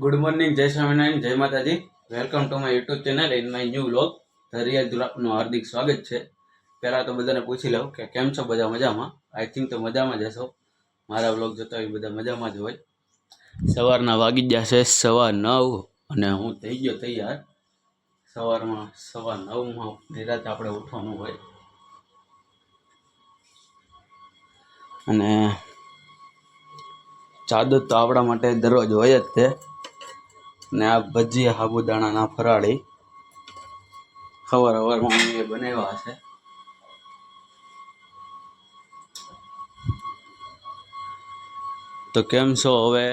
Good morning, જય સ્વામિનારાયણ, જય માતાજી. Welcome to my YouTube channel in my new vlog. The real આપનું હાર્દિક સ્વાગત છે. પહેલાં તો બધાને પૂછી લઉં કે કેમ છો, બધા મજામાં? આઈ થિંક તો મજામાં જ હશો. મારા વ્લોગ જોતા હોય બધા મજામાં જ હોય. સવારના વાગી ગયા છે 9:15 અને હું થઈ ગયો તૈયાર. સવારમાં 9:15 નિરાતે આપણે ઉઠવાનું હોય. અને ચાદર તો આપણા માટે દરરોજ હોય જ તે. ને આ ભજીયા સાબુદાણાના ફરાળી સવારમાં મમ્મીએ બનાવ્યા છે. તો કેમ છો? હવે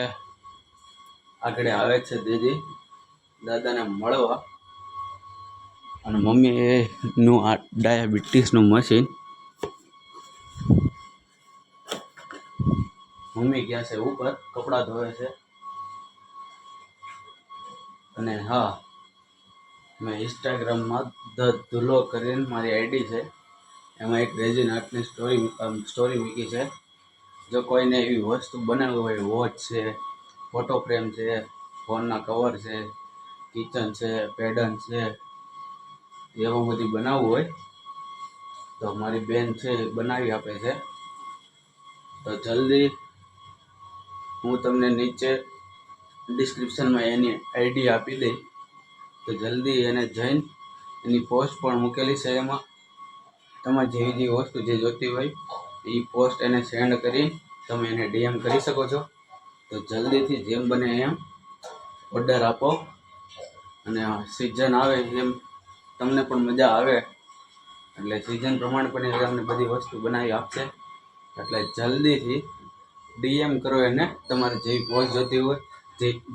આગળ આવે છે દીદી દાદાને મળવા. અને મમ્મીનું આ ડાયાબિટીસનું મશીન. મમ્મી ગયા છે ઉપર, કપડાં ધોવે છે. અને હા, મેં ઇન્સ્ટાગ્રામમાં ધ ધુલો કરીને મારી આઈડી છે, એમાં એક રેઝિન આર્ટની સ્ટોરી મૂકી છે. જો કોઈને એવી વસ્તુ બનાવવી હોય, વોચ છે, ફોટો ફ્રેમ છે, ફોનના કવર છે, કિચન છે, પેડન છે, એવું બધી બનાવવું હોય તો મારી બેન છે એ બનાવી આપે છે. તો જલ્દી હું તમને નીચે ડિસ્ક્રિપ્શનમાં એની આઈડી આપી દઈ, તો જલ્દી એને જઈને એની પોસ્ટ પણ મૂકેલી છે. એમાં તમારે જેવી જેવી વસ્તુ જે જોતી હોય એ પોસ્ટ એને સેન્ડ કરી તમે એને ડીએમ કરી શકો છો. તો જલ્દીથી જેમ બને એમ ઓર્ડર આપો. અને સિઝન આવે એમ તમને પણ મજા આવે, એટલે સિઝન પ્રમાણે પણ એ તમને બધી વસ્તુ બનાવી આપશે. એટલે જલ્દીથી ડીએમ કરો એને. તમારે જેવી પોસ્ટ જોતી હોય,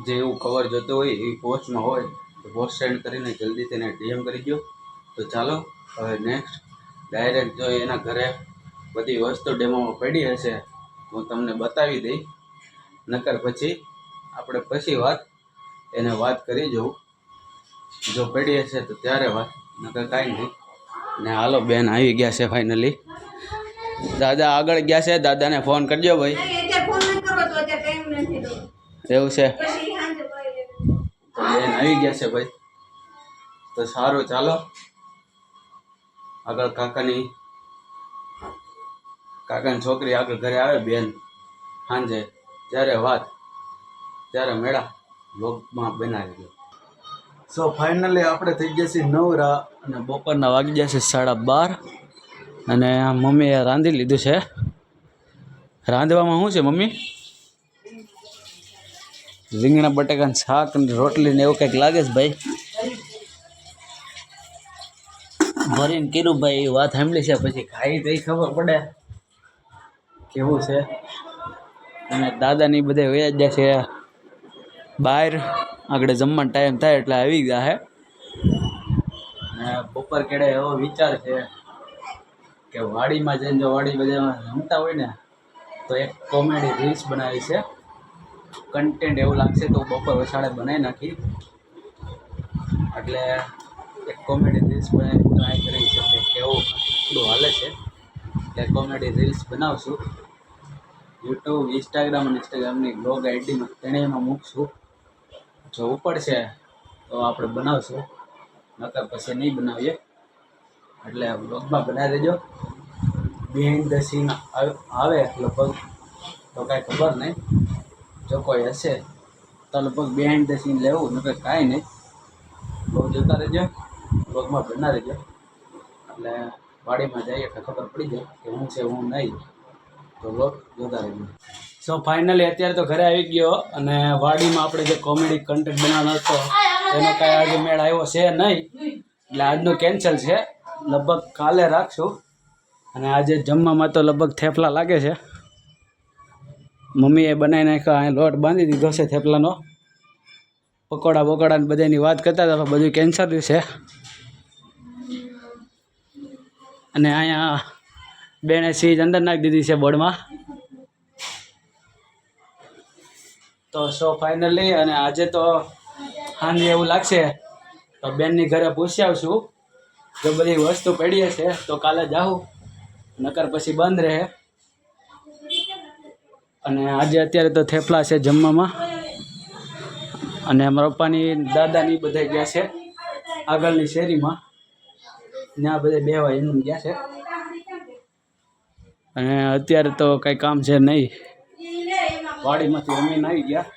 જેવું કવર જોતો હોય એવી પોસ્ટમાં હોય તો પોસ્ટ સેન્ડ કરીને જલ્દી તેને ડીએમ કરી દો. તો ચાલો હવે નેક્સ્ટ ડાયરેક્ટ જો એના ઘરે બધી વસ્તુ ડેમોમાં પડી હશે હું તમને બતાવી દઈ. નકર પછી આપણે એને વાત કરી જોઉં. જો પડી હશે તો ત્યારે વાત, નકર કાંઈ નહીં. ને હાલો, બેન આવી ગયા છે ફાઇનલી. દાદા આગળ ગયા છે, દાદાને ફોન કરજો ભાઈ. એવું છે, તો બેન આવી ગયા છે ભાઈ. તો સારું, ચાલો આગળ કાકાની છોકરી આગળ ઘરે આવે બેન સાંજે, ત્યારે મેળા વ્લોગમાં બનાવી દો. સો ફાઇનલી આપણે થઈ ગયા છીએ નવરા અને બપોરના વાગી ગયા છે 12:30. અને મમ્મીએ રાંધી લીધું છે. રાંધવામાં શું છે મમ્મી? રીંગણા બટાકાનું શાક અને રોટલી ને એવું કંઈક લાગે છે ભાઈ. ભરીને કીધું ભાઈ, એ વાત સાંભળી છે, પછી ખાઈ તો ખબર પડે કેવું છે. અને દાદાની બધે વયા જ છે બહાર. આગળ જમવાનો ટાઈમ થાય એટલે આવી ગયા છે. અને બપોર કેળે એવો વિચાર છે કે વાડીમાં જઈને, જો વાડી બધા રમતા હોય ને તો એક કોમેડી રીલ્સ બનાવી છે. કન્ટેન્ટ એવું લાગશે તો બપોર વસાડે બનાવી નાખી. એટલે એક કોમેડી રીલ્સ બનાવી ટ્રાય કરી છે કે કેવું થોડું હાલે છે. એટલે કોમેડી રીલ્સ બનાવશું. યુટ્યુબ, ઇન્સ્ટાગ્રામની બ્લોગ આઈડીમાં ત્રણેયમાં મૂકશું. જો ઉપડશે તો આપણે બનાવશું, નકર પછી નહીં બનાવીએ. એટલે બ્લોગમાં બનાવી દેજો. બિહાઇન્ડ ધ સીન આવે લગભગ, તો કાંઈ ખબર નહીં. જો કોઈ હશે તો લગભગ બિહાઇન્ડ ધ સીન લેવું, નકર કાંઈ નહીં. બ્લોગ જોતા રહેજો, બ્લોગમાં બના રહેજો. એટલે વાડીમાં જઈએ એટલે ખબર પડી જાય કે હું છે હું નહીં. તો બ્લોગ જોતા રહેજો. સો ફાઇનલી અત્યારે તો ઘરે આવી ગયો. અને વાડીમાં આપણે જે કોમેડી કન્ટેન્ટ બનાવવાનો હતો એનો કાંઈ આજે મેળ આવ્યો છે નહીં, એટલે આજનું કેન્સલ છે. લગભગ કાલે રાખશું. અને આજે જમવામાં તો લગભગ થેપલા લાગે છે. મમ્મીએ બનાવી નાખ્યો, અહીં લોટ બાંધી દીધો છે થેપલાનો. પકોડા બધાની વાત કરતા હતા, બધું કેન્સલ છે. અને અહીંયા બેને સીજ અંદર નાખી દીધી છે બોર્ડમાં. તો સો ફાઇનલી, અને આજે તો સાંજે એવું લાગશે તો બેનની ઘરે પૂછી આવશું. જો બધી વસ્તુ પડી હશે તો કાલે જાઉં, નકર પછી બંધ રહે. અને આજે અત્યારે તો થેપલા છે જમવામાં. અને મારા પપ્પાની દાદાની બધા ગયા છે આગળની શેરીમાં, ત્યાં બધા બેવા એમનું ગયા છે. અને અત્યારે તો કંઈ કામ છે નહીં, વાડીમાંથી રમીને આવી ગયા.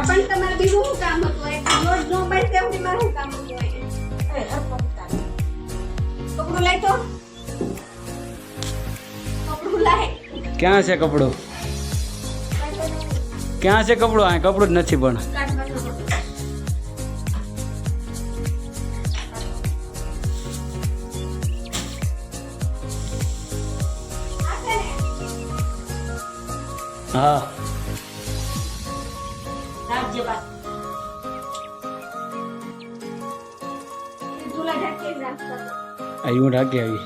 પણ તમારે બીજું શું કામ હતું? રોજ નો બસ તેવું મારું કામ હતું. કપડું લાય તો, કપડું લાય. ક્યાં છે કપડું? ક્યાં છે કપડું? આ કપડું જ નથી પણ. હા રાખજે બા. તુલા ઢાકે રાખતા. હું ઢાકી આવી.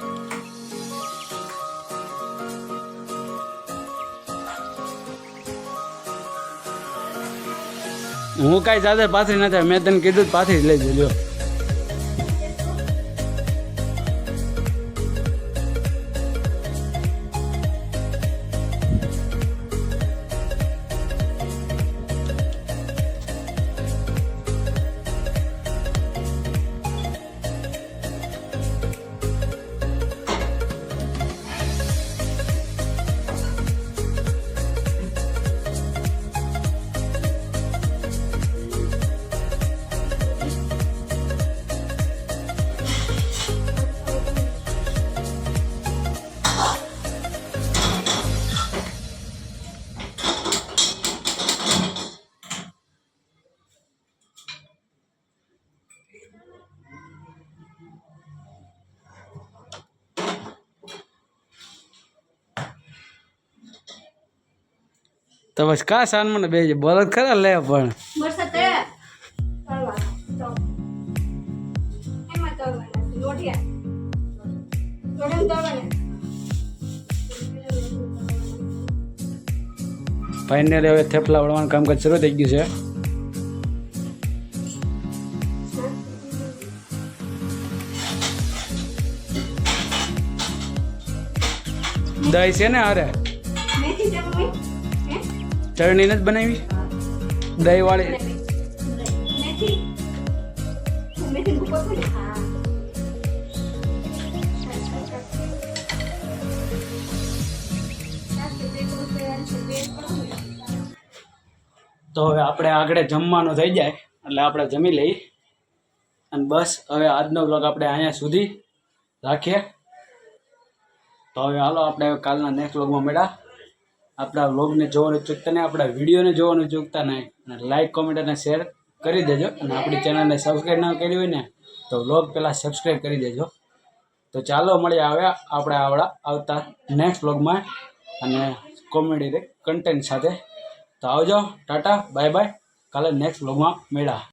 હું કાંઈ ચાદર પાથરી નથી, મેં તને કીધું પાથરી લઈ દેજો. તો બસ કા સાન મને બે બોલત ખરા લે પણ વરસાદ તળવા તો એમાં તળવાના લોઢિયા લોઢિયા તળવાના. ફાઇનલી હવે થેપલા વળવાનું કામકાજ શરૂ થઈ ગયું છે. દહીં છે ને અરે મેથી ચટણી હે ચટણી નથી બનાવી દહીં વાળી. મેથી મેથી ભૂકો થોડી. હા તો હવે આપણે આગળ જમવાનું થઈ જાય એટલે આપણે જમી લઈએ. અને બસ હવે આજનો વ્લોગ આપણે અહીંયા સુધી રાખીએ. તો હવે હાલો આપણે કાલના નેક્સ્ટ વ્લોગમાં મળ્યા. આપણા વ્લોગને જોવાનું ચૂકતા નહીં, આપણા વિડીયોને જોવાનું ચૂકતા નહીં. અને લાઇક કોમેન્ટ અને શેર કરી દેજો. અને આપણી ચેનલને સબસ્ક્રાઈબ ના કરી હોય ને તો વ્લોગ પહેલાં સબસ્ક્રાઈબ કરી દેજો. તો ચાલો મળીએ હવે આપણે આવતા નેક્સ્ટ વ્લોગમાં અને કોમેડી કન્ટેન્ટ સાથે. તો આવજો, ટાટા, બાય બાય. કાલે નેક્સ્ટ વ્લોગમાં મળ્યા.